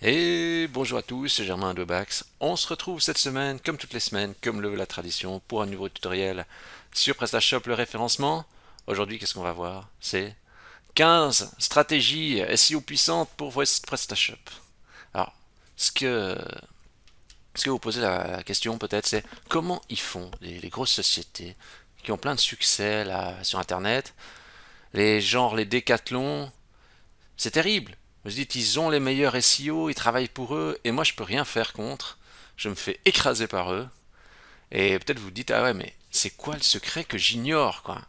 Et bonjour à tous, c'est Germain de Bax. On se retrouve cette semaine, comme toutes les semaines, comme le veut la tradition, pour un nouveau tutoriel sur PrestaShop, le référencement. Aujourd'hui, qu'est-ce qu'on va voir? C'est 15 stratégies SEO puissantes pour votre PrestaShop. Alors, ce que, ce que vous posez la question peut-être, c'est comment ils font, les grosses sociétés qui ont plein de succès là, sur Internet, les Decathlon, c'est terrible. Vous dites, ils ont les meilleurs SEO, ils travaillent pour eux, et moi je peux rien faire contre. Je me fais écraser par eux. Et peut-être vous vous dites, ah ouais, mais c'est quoi le secret que j'ignore, quoi?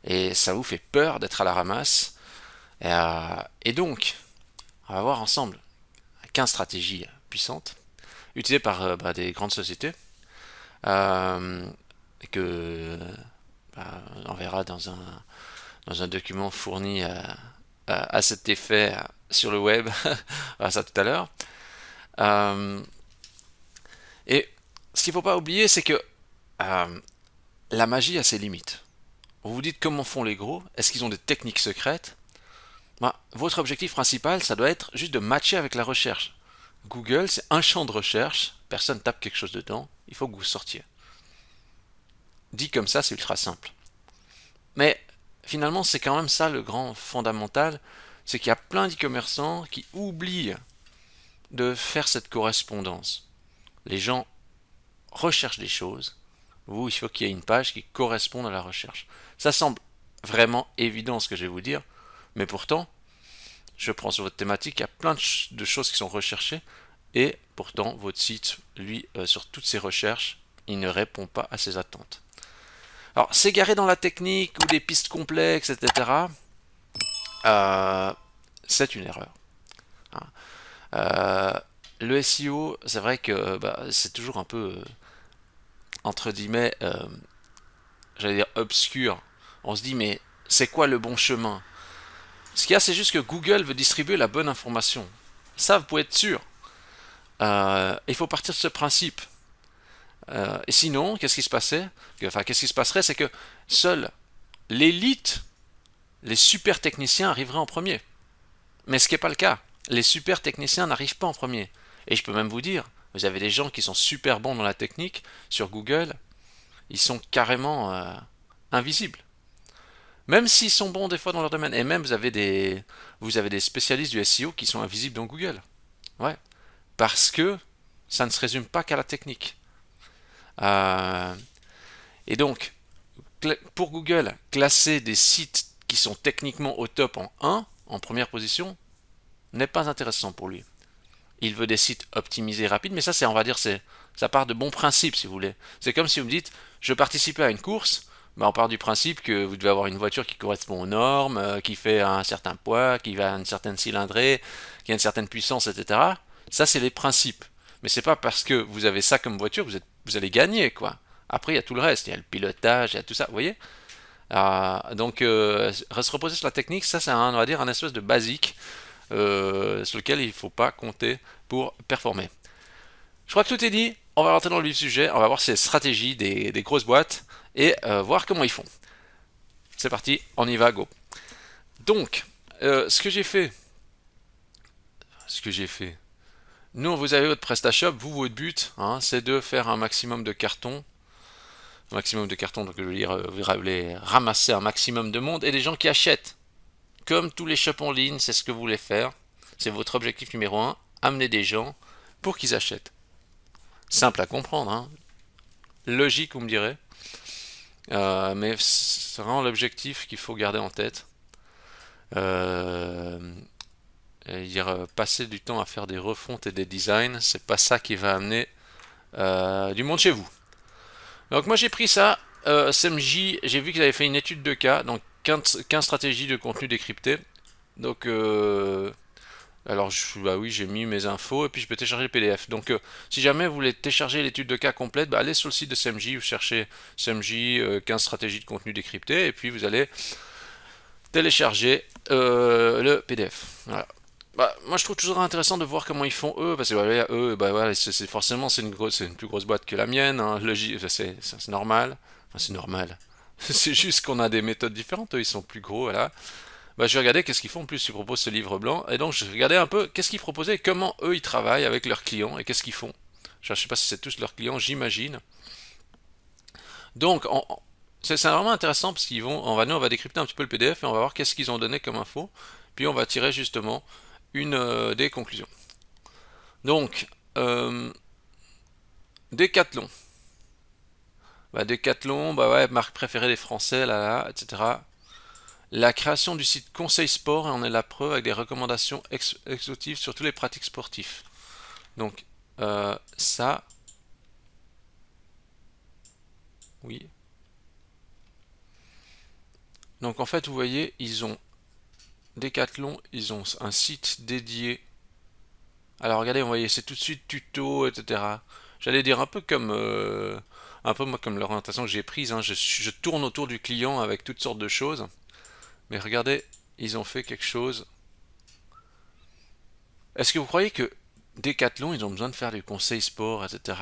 Et ça vous fait peur d'être à la ramasse. Et donc, on va voir ensemble 15 stratégies puissantes, utilisées par des grandes sociétés, euh, que on verra dans un document fourni à cet effet sur le web. On verra ça tout à l'heure. Euh, et ce qu'il ne faut pas oublier, c'est que euh, la magie a ses limites. Vous vous dites comment font les gros? Est-ce qu'ils ont des techniques secrètes? Votre objectif principal, ça doit être juste de matcher avec la recherche. Google, c'est un champ de recherche, personne tape quelque chose dedans, il faut que vous sortiez. Dit comme ça, c'est ultra simple. Mais finalement, c'est quand même ça le grand fondamental, c'est qu'il y a plein d'e-commerçants qui oublient de faire cette correspondance. Les gens recherchent des choses, vous, il faut qu'il y ait une page qui corresponde à la recherche. Ça semble vraiment évident ce que je vais vous dire, mais pourtant, je prends sur votre thématique, il y a plein de choses qui sont recherchées, et pourtant, votre site, lui, sur toutes ces recherches, il ne répond pas à ces attentes. Alors, s'égarer dans la technique ou des pistes complexes, etc., euh, c'est une erreur. Hein. Le SEO, c'est vrai que c'est toujours un peu, entre guillemets, j'allais dire obscur. On se dit, mais c'est quoi le bon chemin? Ce qu'il y a, c'est juste que Google veut distribuer la bonne information. Ça, vous pouvez être sûr. Il faut partir de ce principe. Et sinon, qu'est-ce qui se passait? Enfin, qu'est-ce qui se passerait? C'est que seule l'élite, les super techniciens arriveraient en premier. Mais ce qui n'est pas le cas. Les super techniciens n'arrivent pas en premier. Et je peux même vous dire, vous avez des gens qui sont super bons dans la technique sur Google, ils sont carrément invisibles. Même s'ils sont bons des fois dans leur domaine. Et même vous avez des spécialistes du SEO qui sont invisibles dans Google. Ouais. Parce que ça ne se résume pas qu'à la technique. Euh, et donc, pour Google, classer des sites qui sont techniquement au top en 1, en première position, n'est pas intéressant pour lui. Il veut des sites optimisés rapides, mais ça, on va dire, ça part de bons principes, si vous voulez. C'est comme si vous me dites, je participais à une course, on part du principe que vous devez avoir une voiture qui correspond aux normes, qui fait un certain poids, qui a une certaine cylindrée, qui a une certaine puissance, etc. Ça, c'est les principes. Mais c'est pas parce que vous avez ça comme voiture que vous allez gagner, quoi. Après, il y a tout le reste, il y a le pilotage, il y a tout ça, vous voyez. Donc, se reposer sur la technique, ça, c'est on va dire un espèce de basique sur lequel il ne faut pas compter pour performer. Je crois que tout est dit. On va rentrer dans le vif du sujet. On va voir ces stratégies des grosses boîtes et voir comment ils font. C'est parti, on y va, go. Donc, ce que j'ai fait, nous, vous avez votre PrestaShop, vous, votre but, hein, c'est de faire un maximum de cartons. Un maximum de cartons, donc je veux dire, vous voulez ramasser un maximum de monde et des gens qui achètent. Comme tous les shops en ligne, c'est ce que vous voulez faire. C'est votre objectif numéro un, amener des gens pour qu'ils achètent. Simple à comprendre, hein. Logique, vous me direz. Mais c'est vraiment l'objectif qu'il faut garder en tête. Euh, passer du temps à faire des refontes et des designs, c'est pas ça qui va amener du monde chez vous. Donc moi j'ai pris ça, SMJ, j'ai vu qu'ils avaient fait une étude de cas, donc 15 stratégies de contenu décrypté. Donc alors, bah oui, j'ai mis mes infos et puis je peux télécharger le PDF. Donc, si jamais vous voulez télécharger l'étude de cas complète, bah, allez sur le site de SMJ, vous cherchez SMJ 15 stratégies de contenu décrypté et puis vous allez télécharger le PDF. Voilà. Bah, moi, je trouve toujours intéressant de voir comment ils font eux, parce que voilà, eux, bah, voilà, forcément c'est une plus grosse boîte que la mienne, hein, c'est normal. Enfin, c'est normal. C'est juste qu'on a des méthodes différentes. Eux, ils sont plus gros, voilà. bah, je vais regarder qu'est-ce qu'ils font. En plus, ils proposent ce livre blanc. Et donc, je regardais un peu qu'est-ce qu'ils proposaient et comment eux, ils travaillent avec leurs clients et qu'est-ce qu'ils font. Je ne sais pas si c'est tous leurs clients, j'imagine. Donc, c'est vraiment intéressant parce nous, on va décrypter un petit peu le PDF et on va voir qu'est-ce qu'ils ont donné comme info. Puis, on va tirer justement des conclusions. Donc, Decathlon. Bah, Decathlon, bah ouais, marque préférée des Français, là, là, etc. La création du site Conseil Sport en est la preuve avec des recommandations exhaustives sur toutes les pratiques sportives. Donc, ça, oui. Donc, en fait, vous voyez, ils ont Decathlon, ils ont un site dédié. Alors, regardez, vous voyez, c'est tout de suite tuto, etc. J'allais dire un peu moi comme l'orientation que j'ai prise. Hein. Je tourne autour du client avec toutes sortes de choses. Mais regardez, ils ont fait quelque chose. Est-ce que vous croyez que Decathlon, ils ont besoin de faire du conseil sport, etc.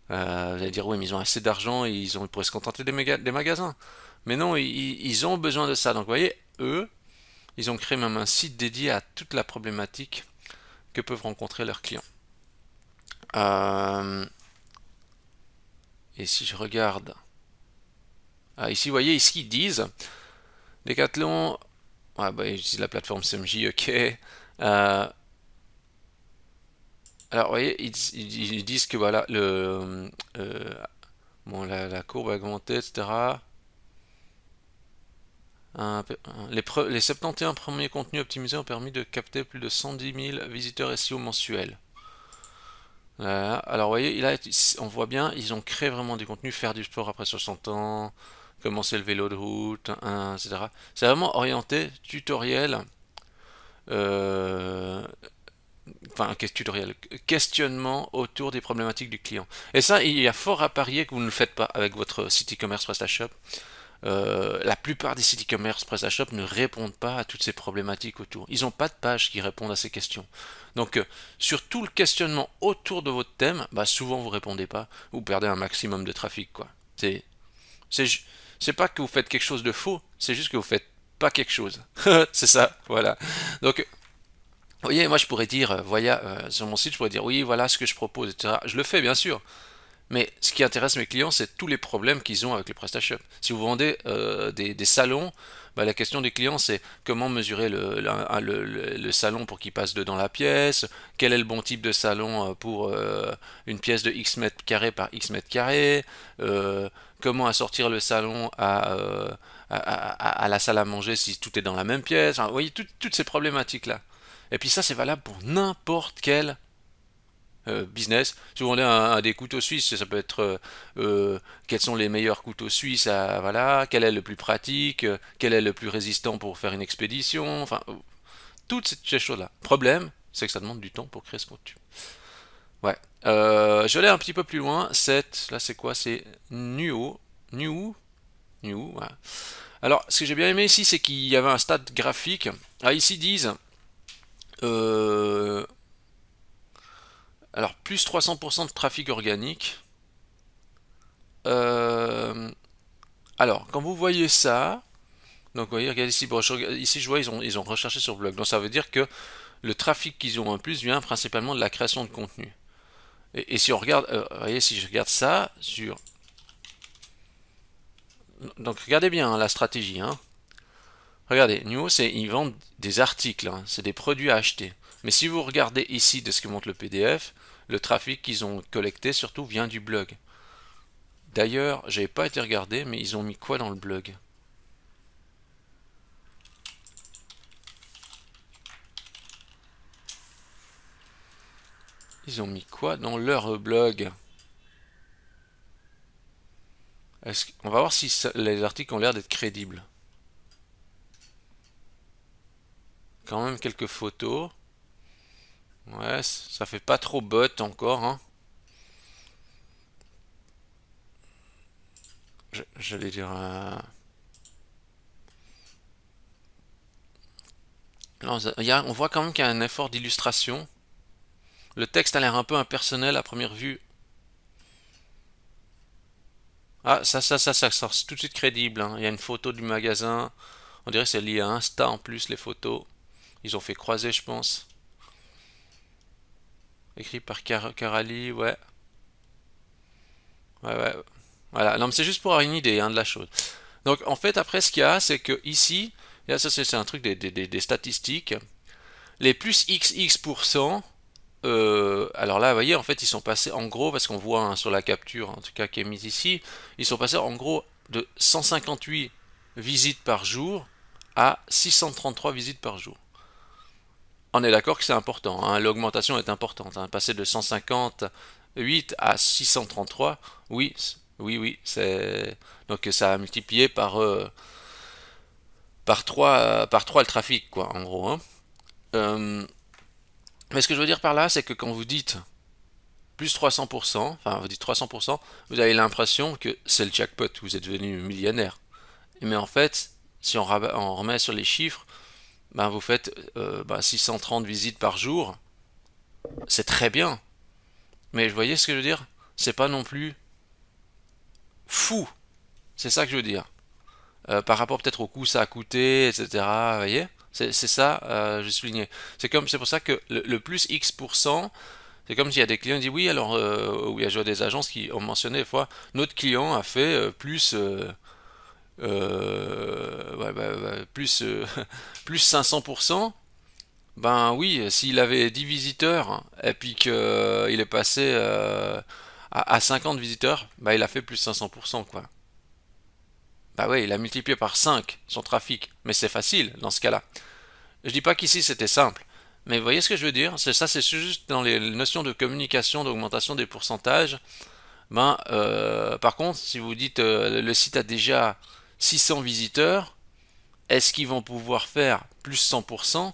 Vous allez dire, oui, mais ils ont assez d'argent et ils pourraient se contenter des magasins. Mais non, ils ont besoin de ça. Donc, vous voyez, eux, ils ont créé même un site dédié à toute la problématique que peuvent rencontrer leurs clients. Euh, et si je regarde, ici, vous voyez, ici, ils disent, Decathlon, ouais, bah, ils utilisent la plateforme CMJ, ok. Alors, vous voyez, ils disent que voilà, bon, la courbe a augmenté, etc. Les 71 premiers contenus optimisés ont permis de capter plus de 110 000 visiteurs SEO mensuels. Voilà. Alors, vous voyez, là, on voit bien, ils ont créé vraiment du contenu, faire du sport après 60 ans, commencer le vélo de route, hein, etc. C'est vraiment orienté tutoriel, euh, enfin, tutoriel, questionnement autour des problématiques du client. Et ça, il y a fort à parier que vous ne le faites pas avec votre site e-commerce PrestaShop. La plupart des sites e-commerce PrestaShop ne répondent pas à toutes ces problématiques autour. Ils n'ont pas de page qui répondent à ces questions. Donc, sur tout le questionnement autour de votre thème, bah, souvent vous répondez pas, vous perdez un maximum de trafic, quoi. C'est, c'est pas que vous faites quelque chose de faux, c'est juste que vous faites pas quelque chose. C'est ça, voilà. Donc, vous voyez, moi je pourrais dire, sur mon site, je pourrais dire, oui, voilà ce que je propose, etc. Je le fais, bien sûr. Mais ce qui intéresse mes clients, c'est tous les problèmes qu'ils ont avec les PrestaShop. Si vous vendez des salons, bah, la question des clients, c'est comment mesurer le salon pour qu'il passe dedans la pièce, quel est le bon type de salon pour une pièce de X mètres carrés par X mètres carrés, comment assortir le salon à la salle à manger si tout est dans la même pièce. Enfin, vous voyez, toutes ces problématiques-là. Et puis ça, c'est valable pour n'importe quel business. Si vous vendez des couteaux suisses, ça peut être quels sont les meilleurs couteaux suisses, voilà, quel est le plus pratique, quel est le plus résistant pour faire une expédition, enfin, toutes ces choses-là. Problème, c'est que ça demande du temps pour créer ce contenu. Ouais. Je vais aller un petit peu plus loin. Là, c'est quoi? C'est Nuo. Nuo. Nuo, ouais. Alors, ce que j'ai bien aimé ici, c'est qu'il y avait un stade graphique. Ah, ici, ils disent euh, alors, plus 300% de trafic organique. Euh, alors, quand vous voyez ça, donc vous voyez, regardez ici, bon, ici je vois, ils ont recherché sur blog. Donc ça veut dire que le trafic qu'ils ont en plus vient principalement de la création de contenu. Et si on regarde, vous voyez, si je regarde ça sur... Donc regardez bien hein, la stratégie. Hein. Regardez, Nuo, ils vendent des articles, hein, c'est des produits à acheter. Mais si vous regardez ici de ce que montre le PDF, le trafic qu'ils ont collecté surtout vient du blog. D'ailleurs, j'avais pas été regardé, mais ils ont mis quoi dans le blog? Ils ont mis quoi dans leur blog? On va voir si les articles ont l'air d'être crédibles. Quand même quelques photos. Ouais, ça fait pas trop bot encore. Hein. J'allais dire... Non, on voit quand même qu'il y a un effort d'illustration. Le texte a l'air un peu impersonnel à première vue. Ah, ça sort tout de suite crédible. Hein. Il y a une photo du magasin. On dirait que c'est lié à Insta en plus, les photos. Ils ont fait croiser, je pense. Écrit par Carali, ouais. Ouais, ouais. Voilà, non mais c'est juste pour avoir une idée hein, de la chose. Donc en fait après ce qu'il y a c'est que ici, et là ça c'est un truc des statistiques, les plus XX%, alors là vous voyez en fait ils sont passés en gros, parce qu'on voit hein, sur la capture en tout cas qui est mise ici, ils sont passés en gros de 158 visites par jour à 633 visites par jour. On est d'accord que c'est important, hein, l'augmentation est importante, hein, passer de 158 à 633, oui, oui, c'est donc ça a multiplié par 3 le trafic, quoi, en gros. Hein. Euh, mais ce que je veux dire par là, c'est que quand vous dites plus 300%, enfin vous dites 300%, vous avez l'impression que c'est le jackpot, vous êtes devenu millionnaire. Mais en fait, si on remet sur les chiffres, ben vous faites 630 visites par jour, c'est très bien. Mais vous voyez ce que je veux dire? C'est pas non plus fou. C'est ça que je veux dire. Par rapport peut-être au coût ça a coûté, etc. Vous voyez? C'est ça, je soulignais. C'est pour ça que le plus X%, c'est comme s'il y a des clients qui disent oui, alors, ou il y a des agences qui ont mentionné des fois, notre client a fait plus 500%. Ben oui, s'il avait 10 visiteurs et puis qu'il est passé à 50 visiteurs, ben il a fait plus 500%, quoi. Bah ouais, il a multiplié par 5 son trafic, mais c'est facile dans ce cas-là. Je dis pas qu'ici c'était simple, mais vous voyez ce que je veux dire? C'est ça, c'est juste dans les notions de communication, d'augmentation des pourcentages. Par contre, si vous dites le site a déjà 600 visiteurs, est-ce qu'ils vont pouvoir faire plus 100%,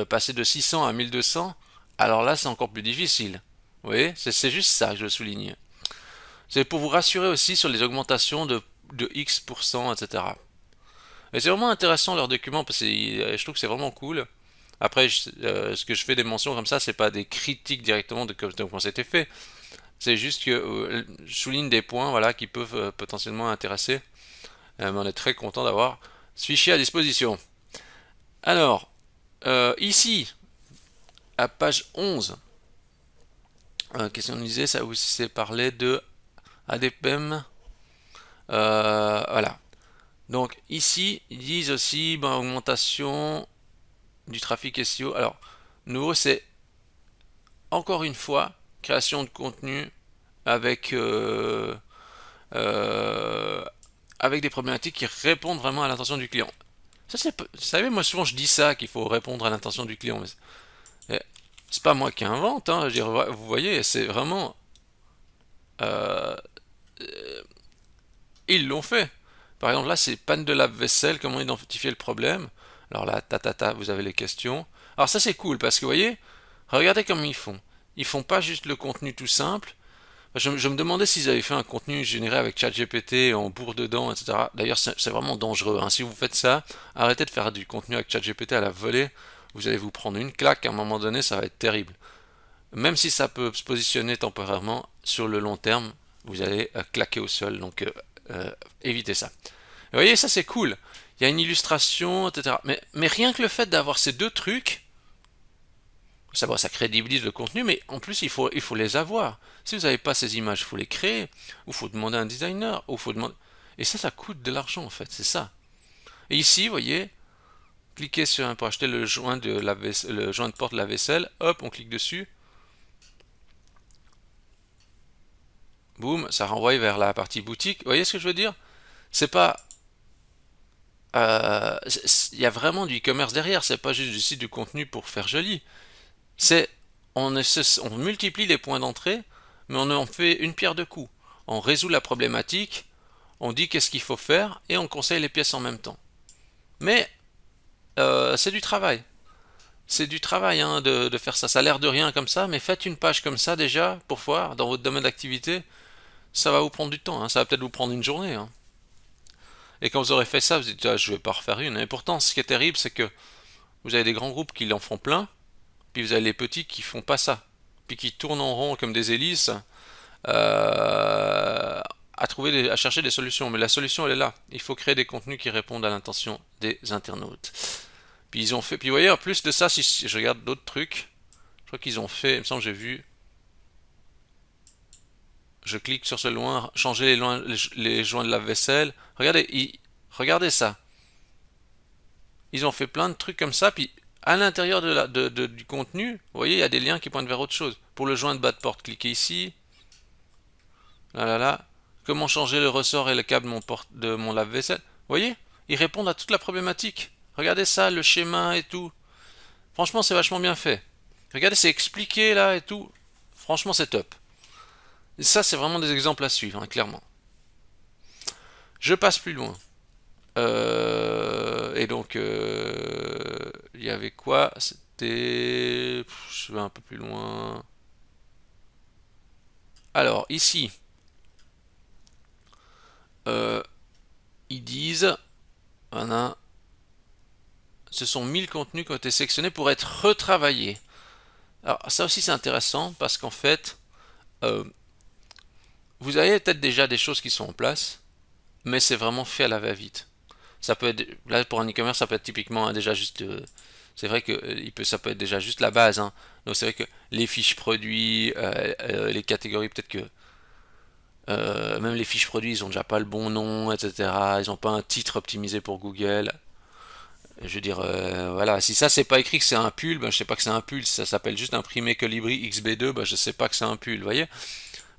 passer de 600 à 1200? Alors là, c'est encore plus difficile. Vous voyez? C'est juste ça que je souligne. C'est pour vous rassurer aussi sur les augmentations de X%, etc. Et c'est vraiment intéressant leur document parce que je trouve que c'est vraiment cool. Après, ce que je fais des mentions comme ça, c'est pas des critiques directement de comment c'était fait. C'est juste que je souligne des points voilà, qui peuvent potentiellement intéresser. Mais on est très content d'avoir ce fichier à disposition. Alors, ici, à page 11, qu'est-ce qu'on disait? Ça aussi c'est parlé de ADPM. Voilà. Donc ici, ils disent aussi augmentation du trafic SEO. Alors, nouveau, c'est encore une fois création de contenu avec, euh, avec des problématiques qui répondent vraiment à l'intention du client. Ça, vous savez, moi souvent je dis ça, qu'il faut répondre à l'intention du client. Mais c'est pas moi qui invente, hein, je veux dire, vous voyez, c'est vraiment. euh, Ils l'ont fait. Par exemple, là, c'est panne de lave-vaisselle, comment identifier le problème. Alors là, vous avez les questions. Alors ça, c'est cool, parce que vous voyez, regardez comment ils font. Ils font pas juste le contenu tout simple. Je me demandais s'ils avaient fait un contenu généré avec ChatGPT en bourre dedans, etc. D'ailleurs, c'est vraiment dangereux. Hein. Si vous faites ça, arrêtez de faire du contenu avec ChatGPT à la volée. Vous allez vous prendre une claque. À un moment donné, ça va être terrible. Même si ça peut se positionner temporairement, sur le long terme, vous allez claquer au sol. Donc, évitez ça. Vous voyez, ça c'est cool. Il y a une illustration, etc. Mais rien que le fait d'avoir ces deux trucs, ça crédibilise le contenu, mais en plus il faut les avoir. Si vous n'avez pas ces images, il faut les créer, ou il faut demander à un designer, ou faut demander. Et ça coûte de l'argent en fait, c'est ça. Et ici, vous voyez, cliquez pour acheter le joint le joint de porte de la vaisselle, hop, on clique dessus, boum, ça renvoie vers la partie boutique. Vous voyez ce que je veux dire? C'est pas il y a vraiment du e-commerce derrière, c'est pas juste du site du contenu pour faire joli. C'est on multiplie les points d'entrée, mais on en fait une pierre deux coups. On résout la problématique, on dit qu'est-ce qu'il faut faire et on conseille les pièces en même temps. Mais c'est du travail. C'est du travail hein, de faire ça. Ça a l'air de rien comme ça, mais faites une page comme ça déjà pour voir dans votre domaine d'activité. Ça va vous prendre du temps. Hein. Ça va peut-être vous prendre une journée. Hein. Et quand vous aurez fait ça, vous dites ah, je vais pas refaire une. Et pourtant, ce qui est terrible, c'est que vous avez des grands groupes qui en font plein, puis vous avez les petits qui font pas ça, puis qui tournent en rond comme des hélices, euh, à chercher des solutions, mais la solution elle est là. Il faut créer des contenus qui répondent à l'intention des internautes. Puis ils ont fait, puis vous voyez en plus de ça, si je regarde d'autres trucs, je crois qu'ils ont fait, il me semble que j'ai vu, je clique sur ce loin, changer les joints de lave-vaisselle. Regardez ça. Ils ont fait plein de trucs comme ça, puis à l'intérieur du contenu, vous voyez, il y a des liens qui pointent vers autre chose. Pour le joint de bas de porte, cliquez ici. Là, là, là. Comment changer le ressort et le câble de mon lave-vaisselle. Vous voyez, ils répondent à toute la problématique. Regardez ça, le schéma et tout. Franchement, c'est vachement bien fait. Regardez, c'est expliqué là et tout. Franchement, c'est top. Et ça, c'est vraiment des exemples à suivre, hein, clairement. Je passe plus loin. Et donc, il y avait quoi? C'était... Je vais un peu plus loin. Alors, ici, ils disent... Voilà, ce sont 1000 contenus qui ont été sélectionnés pour être retravaillés. Alors, ça aussi, c'est intéressant parce qu'en fait, euh, vous avez peut-être déjà des choses qui sont en place, mais c'est vraiment fait à la va-vite. Ça peut être, là pour un e-commerce, ça peut être typiquement déjà juste, c'est vrai que ça peut être déjà juste la base, hein. Donc c'est vrai que les fiches produits, les catégories, peut-être que même les fiches produits, ils ont déjà pas le bon nom, etc. Ils ont pas un titre optimisé pour Google. Je veux dire, voilà, si ça c'est pas écrit que c'est un pull, ben je sais pas que c'est un pull. Si ça s'appelle juste imprimé Colibri XB2, ben je sais pas que c'est un pull. Vous voyez,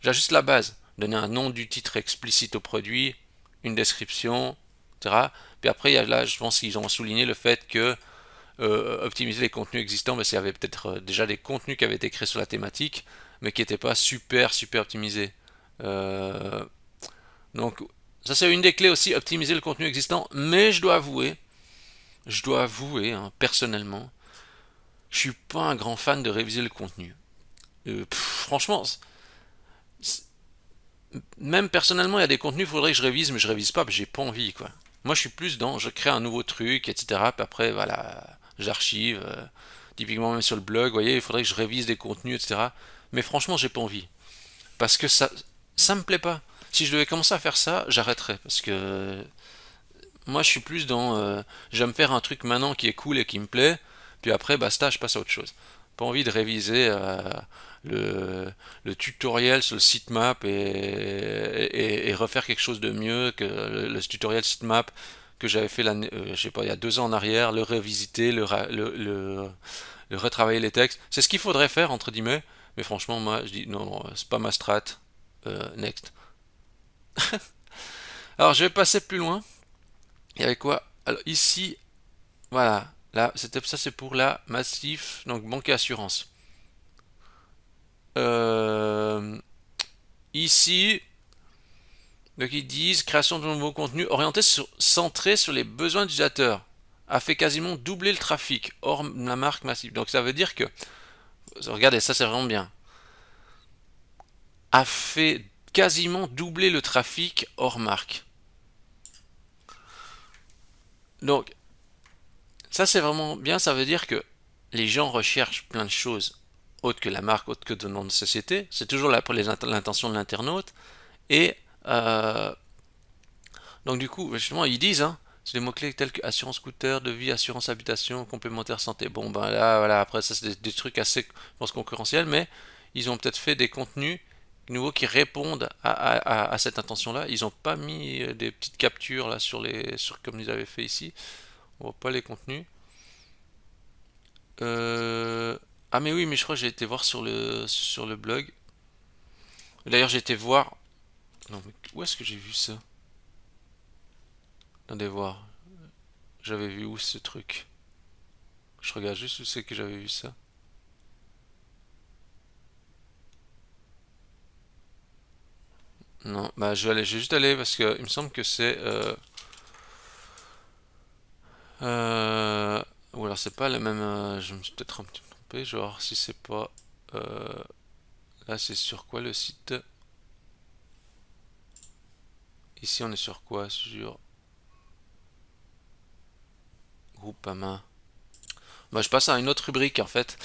j'ajuste la base, donner un nom du titre explicite au produit, une description, etc. Puis après, là, je pense qu'ils ont souligné le fait que optimiser les contenus existants, mais il y avait peut-être déjà des contenus qui avaient été créés sur la thématique, mais qui n'étaient pas super optimisés. Euh, donc, ça c'est une des clés aussi, optimiser le contenu existant, mais je dois avouer, hein, personnellement, je suis pas un grand fan de réviser le contenu. Franchement, même personnellement, il y a des contenus, il faudrait que je révise, mais je révise pas, parce que j'ai pas envie, quoi. Moi, je suis plus dans, je crée un nouveau truc, etc. Puis après, voilà, j'archive. Typiquement, même sur le blog, vous voyez, il faudrait que je révise des contenus, etc. Mais franchement, j'ai pas envie. Parce que ça me plaît pas. Si je devais commencer à faire ça, j'arrêterais. Parce que moi, je suis plus dans, j'aime faire un truc maintenant qui est cool et qui me plaît. Puis après, basta, je passe à autre chose. Pas envie de réviser le, le tutoriel sur le sitemap et refaire quelque chose de mieux que le tutoriel sitemap que j'avais fait je sais pas, il y a 2 ans en arrière, le revisiter, le retravailler les textes. C'est ce qu'il faudrait faire, entre guillemets. Mais franchement, moi, je dis non, non, c'est pas ma strat. Next. Alors, je vais passer plus loin. Il y avait quoi? Alors, ici, voilà. Là, ça, c'est pour la Massif, donc banque et assurance. Euh, Ici, donc ils disent création de nouveaux contenus centré sur les besoins d'utilisateurs a fait quasiment doubler le trafic hors la marque Massif. Donc ça veut dire que, regardez, ça c'est vraiment bien, a fait quasiment doubler le trafic hors marque. Donc ça c'est vraiment bien, ça veut dire que les gens recherchent plein de choses autres que la marque, autres que le nom de société. C'est toujours là pour l'intention de l'internaute. Et donc du coup, justement, ils disent, hein, c'est des mots-clés tels que assurance scooter, de vie, assurance habitation, complémentaire santé. Bon, ben là, voilà, après, ça, c'est des trucs assez, je pense, concurrentiels, mais ils ont peut-être fait des contenus nouveaux qui répondent à cette intention-là. Ils n'ont pas mis des petites captures là comme ils avaient fait ici. On voit pas les contenus. Euh, Ah mais oui, mais je crois que j'ai été voir sur le blog. D'ailleurs, j'ai été voir. Non, mais où est-ce que j'ai vu ça? Attendez voir. J'avais vu où ce truc? Je regarde juste où c'est que j'avais vu ça. Non, bah je vais juste aller parce que il me semble que c'est euh, ou alors c'est pas le même. Je me suis peut-être un petit peu trompé. Genre si c'est pas là, c'est sur quoi le site? Ici, on est sur quoi? Sur Groupama. Bah, je passe à une autre rubrique en fait.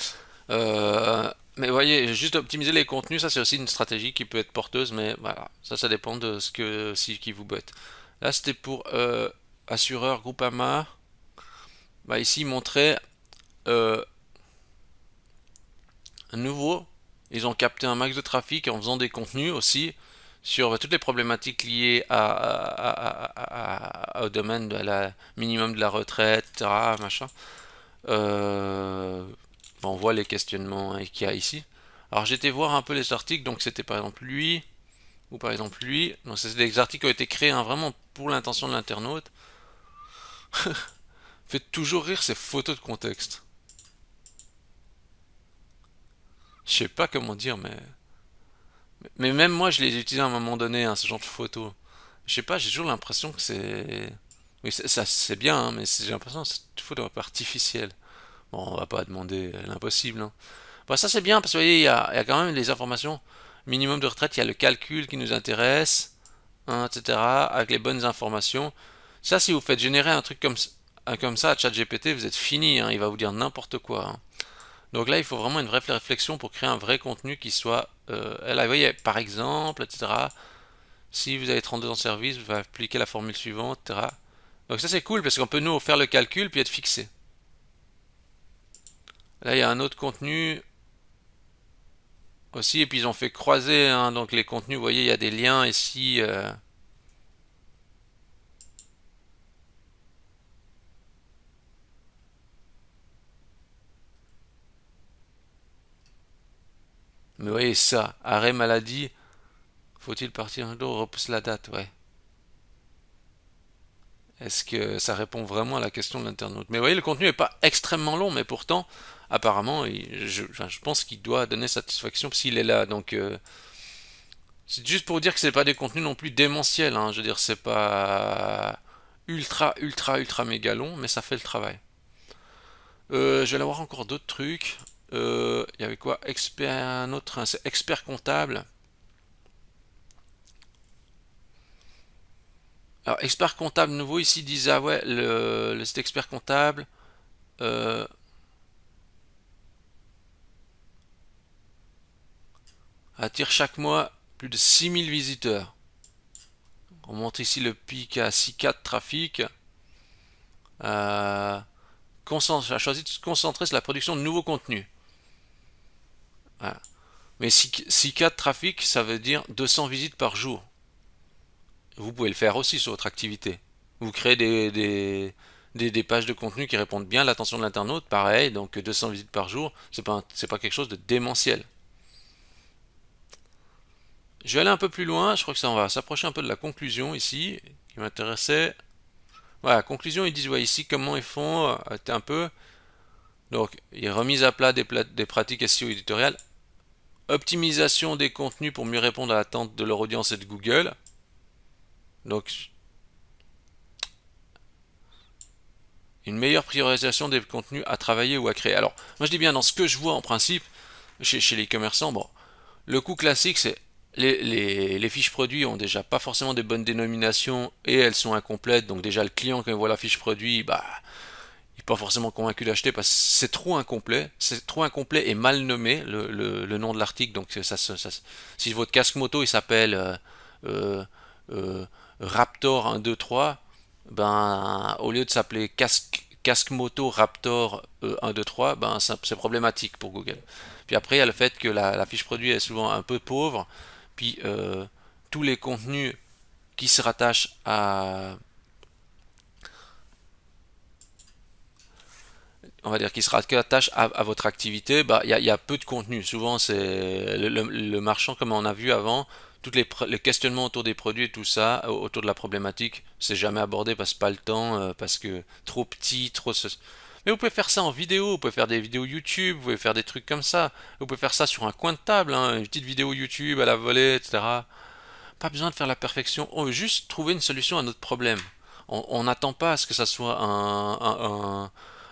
Mais voyez, juste optimiser les contenus, ça c'est aussi une stratégie qui peut être porteuse, mais voilà, ça dépend de ce que si qui vous botte. Là, c'était pour assureur Groupama. Bah, ici, il montrait euh, à nouveau, ils ont capté un max de trafic en faisant des contenus aussi sur toutes les problématiques liées au domaine de la minimum de la retraite, etc. Machin. Euh, on voit les questionnements qu'il y a ici. Alors j'étais voir un peu les articles, donc c'était par exemple lui, ou par exemple lui. Donc c'est des articles qui ont été créés hein, vraiment pour l'intention de l'internaute. Fait toujours rire ces photos de contexte. Je sais pas comment dire, mais même moi je les ai utilisés à un moment donné, hein, ce genre de photos. Je sais pas, j'ai toujours l'impression que c'est. Oui, ça c'est bien, hein, mais j'ai l'impression que c'est une photo un peu artificielle. Bon, on va pas demander l'impossible, hein. Bon, ça c'est bien parce que vous voyez, il y a quand même les informations. Minimum de retraite, il y a le calcul qui nous intéresse, hein, etc. Avec les bonnes informations. Ça, si vous faites générer un truc comme ça à ChatGPT, vous êtes fini, hein, il va vous dire n'importe quoi, hein. Donc là, il faut vraiment une vraie réflexion pour créer un vrai contenu qui soit. Là, vous voyez, par exemple, etc. Si vous avez 32 ans de service, vous allez appliquer la formule suivante, etc. Donc ça, c'est cool parce qu'on peut nous faire le calcul puis être fixé. Là, il y a un autre contenu aussi, et puis ils ont fait croiser hein, donc les contenus. Vous voyez, il y a des liens ici. Mais vous voyez ça, arrêt maladie, faut-il partir un jour, repousse la date, ouais. Est-ce que ça répond vraiment à la question de l'internaute? Mais vous voyez, le contenu n'est pas extrêmement long, mais pourtant, apparemment, enfin, je pense qu'il doit donner satisfaction s'il est là. Donc, c'est juste pour dire que c'est pas des contenus non plus démentiels, hein. Je veux dire, c'est pas ultra méga long, mais ça fait le travail. Je vais aller voir encore d'autres trucs. Il y avait quoi? Un autre, hein, c'est expert comptable. Alors, expert comptable nouveau ici disait, ah ouais, le site expert comptable euh, attire chaque mois plus de 6000 visiteurs. On montre ici le pic à 6K de trafic. Euh, a choisi de se concentrer sur la production de nouveaux contenus. Voilà. Mais 6K de trafic, ça veut dire 200 visites par jour. Vous pouvez le faire aussi sur votre activité. Vous créez des pages de contenu qui répondent bien à l'attention de l'internaute, pareil, donc 200 visites par jour, c'est pas quelque chose de démentiel. Je vais aller un peu plus loin, je crois que ça on va s'approcher un peu de la conclusion ici, qui m'intéressait. Voilà, conclusion, ils disent ouais, ici comment ils font un peu. Donc, il remise à plat des pratiques SEO éditoriales, optimisation des contenus pour mieux répondre à l'attente de leur audience et de Google. Donc, une meilleure priorisation des contenus à travailler ou à créer. Alors, moi je dis bien dans ce que je vois en principe chez les commerçants, bon, le coup classique c'est les fiches produits ont déjà pas forcément des bonnes dénominations et elles sont incomplètes. Donc déjà le client quand il voit la fiche produit, bah il n'est pas forcément convaincu d'acheter parce que c'est trop incomplet et mal nommé le nom de l'article. Donc si votre casque moto il s'appelle euh, euh, Raptor 1, 2, 3, ben au lieu de s'appeler casque moto Raptor 1, 2, 3, ben c'est problématique pour Google. Puis après il y a le fait que la fiche produit est souvent un peu pauvre, puis tous les contenus qui se rattachent à on va dire, qui se rattache à votre activité, bah, y a peu de contenu. Souvent, c'est le marchand, comme on a vu avant, les questionnements autour des produits et tout ça, autour de la problématique, c'est jamais abordé parce que pas le temps, parce que trop petit, Mais vous pouvez faire ça en vidéo, vous pouvez faire des vidéos YouTube, vous pouvez faire des trucs comme ça. Vous pouvez faire ça sur un coin de table, hein, une petite vidéo YouTube à la volée, etc. Pas besoin de faire la perfection, on veut juste trouver une solution à notre problème. On n'attend pas à ce que ça soit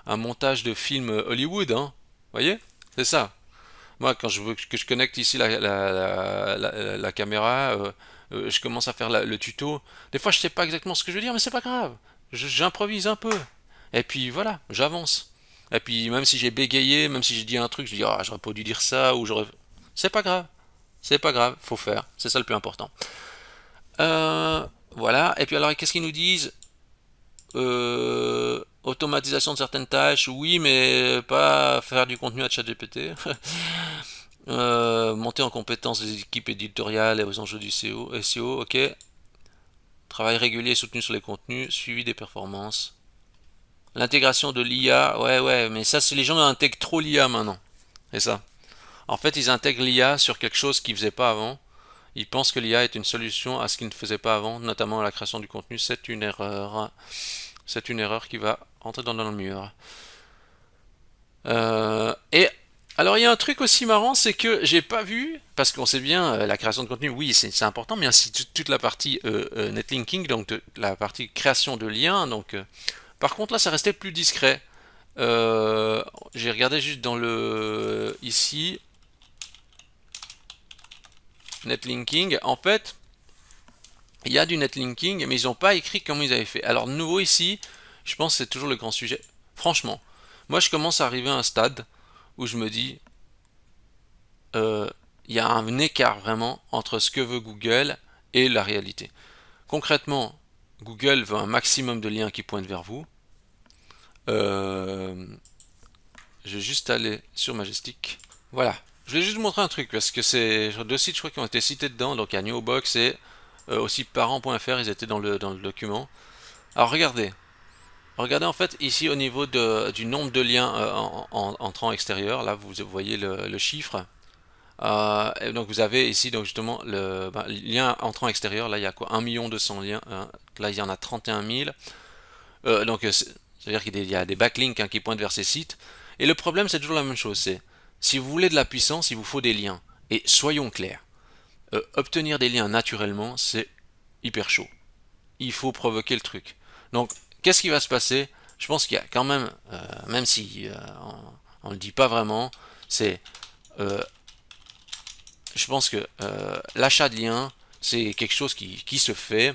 un montage de film Hollywood, hein. Voyez? C'est ça. Moi, quand je veux que je connecte ici la caméra, je commence à faire le tuto. Des fois, je sais pas exactement ce que je veux dire, mais c'est pas grave. J'improvise un peu. Et puis voilà, j'avance. Et puis même si j'ai bégayé, même si j'ai dit un truc, je dis ah j'aurais pas dû dire ça ou j'aurais. C'est pas grave, c'est pas grave, faut faire, c'est ça le plus important. Voilà. Et puis alors qu'est-ce qu'ils nous disent? Automatisation de certaines tâches, oui, mais pas faire du contenu à ChatGPT. Monter en compétence des équipes éditoriales et aux enjeux du SEO, ok. Travail régulier et soutenu sur les contenus, suivi des performances. L'intégration de l'IA, ouais, ouais, mais ça, c'est les gens intègrent trop l'IA maintenant. C'est ça. En fait, ils intègrent l'IA sur quelque chose qu'ils ne faisaient pas avant. Ils pensent que l'IA est une solution à ce qu'ils ne faisaient pas avant, notamment à la création du contenu. C'est une erreur. C'est une erreur qui va rentrer dans le mur. Et alors il y a un truc aussi marrant, c'est que j'ai pas vu, parce qu'on sait bien, la création de contenu, oui, c'est important, mais aussi toute la partie netlinking, donc la partie création de liens. Donc, par contre là, ça restait plus discret. J'ai regardé juste dans le ici netlinking. En fait, il y a du netlinking, mais ils n'ont pas écrit comment ils avaient fait. Alors de nouveau ici, je pense que c'est toujours le grand sujet. Franchement, moi je commence à arriver à un stade où je me dis, il y a un écart vraiment entre ce que veut Google et la réalité. Concrètement, Google veut un maximum de liens qui pointent vers vous. Je vais juste aller sur Majestic. Voilà. Je vais juste vous montrer un truc parce que c'est deux sites, je crois, qui ont été cités dedans. Donc il y a Newbox et aussi parents.fr, ils étaient dans le document. Alors regardez. Regardez en fait ici au niveau du nombre de liens entrant extérieur. Là vous voyez le chiffre. Et donc vous avez ici donc justement le lien entrant extérieur. Là il y a quoi 1 200 000 liens. Là il y en a 31 000. Donc c'est-à-dire qu'il y a des backlinks qui pointent vers ces sites. Et le problème c'est toujours la même chose. C'est si vous voulez de la puissance, il vous faut des liens. Et soyons clairs. Obtenir des liens naturellement, c'est hyper chaud. Il faut provoquer le truc. Donc qu'est-ce qui va se passer? Je pense qu'il y a quand même si on ne le dit pas vraiment, c'est je pense que l'achat de liens, c'est quelque chose qui se fait.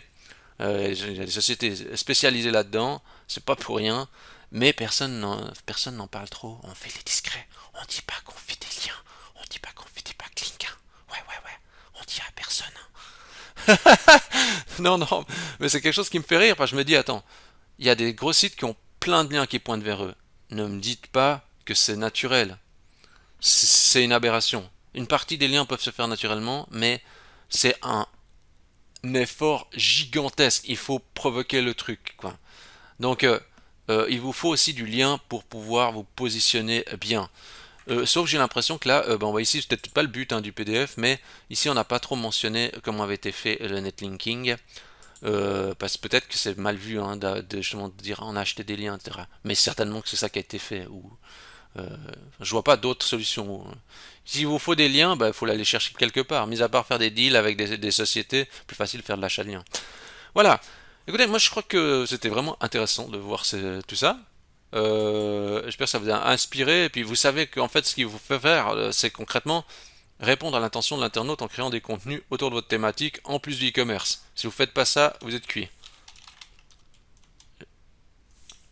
Il y a des sociétés spécialisées là-dedans, c'est pas pour rien, mais personne n'en parle trop. On fait les discrets. On dit pas qu'on fait des liens. On dit pas qu'on fait des backlinks. Hein. Ouais, ouais, ouais. On dit à personne. Hein. Non, non, mais c'est quelque chose qui me fait rire parce que je me dis, attends, il y a des gros sites qui ont plein de liens qui pointent vers eux. Ne me dites pas que c'est naturel. C'est une aberration. Une partie des liens peuvent se faire naturellement, mais c'est un effort gigantesque. Il faut provoquer le truc, quoi. Donc, il vous faut aussi du lien pour pouvoir vous positionner bien. Sauf que j'ai l'impression que là, on voit ici, c'est peut-être pas le but du PDF, mais ici on n'a pas trop mentionné comment avait été fait le netlinking. Parce que peut-être que c'est mal vu justement de dire on a acheté des liens, etc. Mais certainement que c'est ça qui a été fait. Je vois pas d'autres solutions. S'il vous faut des liens, il faut aller chercher quelque part. Mis à part faire des deals avec des sociétés, plus facile de faire de l'achat de liens. Voilà. Écoutez, moi je crois que c'était vraiment intéressant de voir tout ça. J'espère que ça vous a inspiré. Et puis vous savez qu'en fait ce qu'il vous fait faire, c'est concrètement répondre à l'intention de l'internaute en créant des contenus autour de votre thématique en plus du e-commerce. Si vous faites pas ça, vous êtes cuit.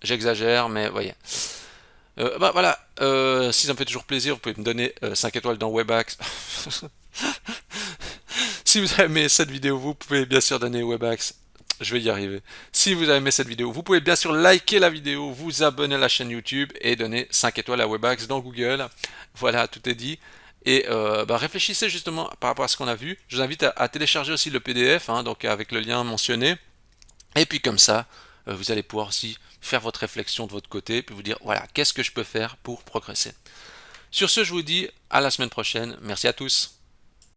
J'exagère, mais voyez. Voilà, si ça me fait toujours plaisir, vous pouvez me donner 5 étoiles dans Webax. Si vous avez aimé cette vidéo, vous pouvez bien sûr donner Webax. Je vais y arriver. Si vous avez aimé cette vidéo, vous pouvez bien sûr liker la vidéo, vous abonner à la chaîne YouTube et donner 5 étoiles à Webax dans Google. Voilà, tout est dit. Et réfléchissez justement par rapport à ce qu'on a vu. Je vous invite à télécharger aussi le PDF, donc avec le lien mentionné. Et puis comme ça, vous allez pouvoir aussi faire votre réflexion de votre côté, puis vous dire, voilà, qu'est-ce que je peux faire pour progresser. Sur ce, je vous dis à la semaine prochaine. Merci à tous.